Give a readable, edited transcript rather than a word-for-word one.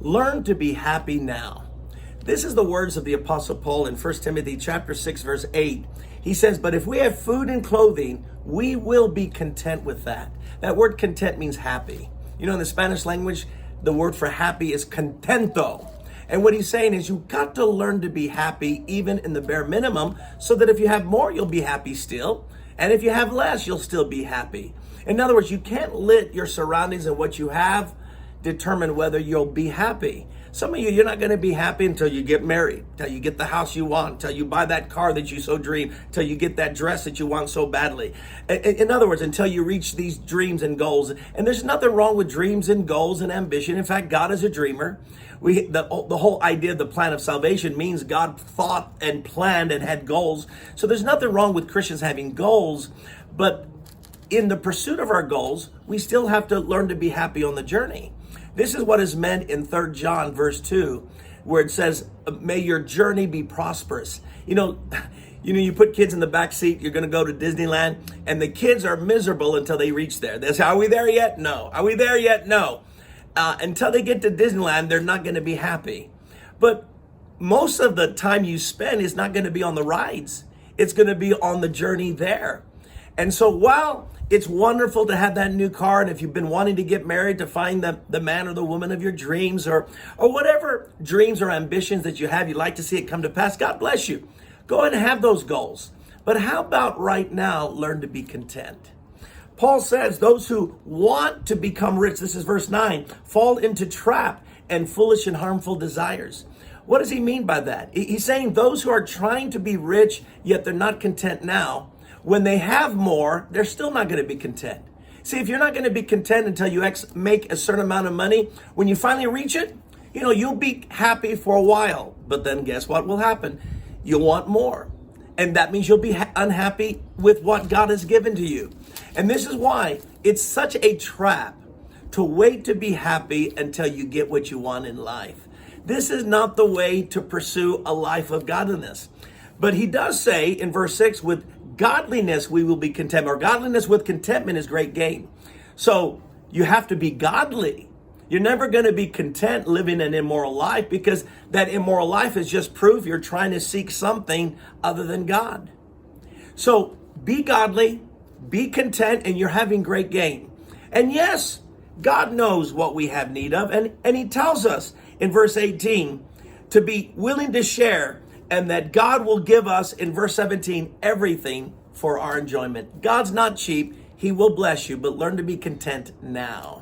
Learn to be happy now. This is the words of the Apostle Paul in 1 Timothy chapter 6, verse 8. He says, but if we have food and clothing, we will be content with that. That word content means happy. You know, in the Spanish language, the word for happy is contento. And what he's saying is you've got to learn to be happy even in the bare minimum, so that if you have more, you'll be happy still. And if you have less, you'll still be happy. In other words, you can't let your surroundings and what you have determine whether you'll be happy. Some of you, you're not going to be happy until you get married, until you get the house you want, until you buy that car that you so dream, until you get that dress that you want so badly. In other words, until you reach these dreams and goals. And there's nothing wrong with dreams and goals and ambition. In fact, God is a dreamer. The whole idea of the plan of salvation means God thought and planned and had goals. So there's nothing wrong with Christians having goals. But in the pursuit of our goals, we still have to learn to be happy on the journey. This is what is meant in 3 John verse 2, where it says, may your journey be prosperous. You know, you put kids in the back seat, you're going to go to Disneyland, and the kids are miserable until they reach there. They say, are we there yet? No. Are we there yet? No. Until they get to Disneyland, they're not going to be happy. But most of the time you spend is not going to be on the rides. It's going to be on the journey there. And so while it's wonderful to have that new car, and if you've been wanting to get married, to find the man or the woman of your dreams, or whatever dreams or ambitions that you have, you'd like to see it come to pass, God bless you. Go ahead and have those goals. But how about right now, learn to be content? Paul says those who want to become rich, this is verse 9, fall into trap and foolish and harmful desires. What does he mean by that? He's saying those who are trying to be rich, yet they're not content now, when they have more, they're still not going to be content. See, if you're not going to be content until you make a certain amount of money, when you finally reach it, you'll be happy for a while. But then guess what will happen? You'll want more. And that means you'll be unhappy with what God has given to you. And this is why it's such a trap to wait to be happy until you get what you want in life. This is not the way to pursue a life of godliness. But he does say in verse 6, with godliness we will be content, or godliness with contentment is great gain. So you have to be godly. You're never going to be content living an immoral life, because that immoral life is just proof you're trying to seek something other than God. So be godly, be content, and you're having great gain. And yes, God knows what we have need of, and he tells us in verse 18 to be willing to share, and that God will give us, in verse 17, everything for our enjoyment. God's not cheap. He will bless you, but learn to be content now.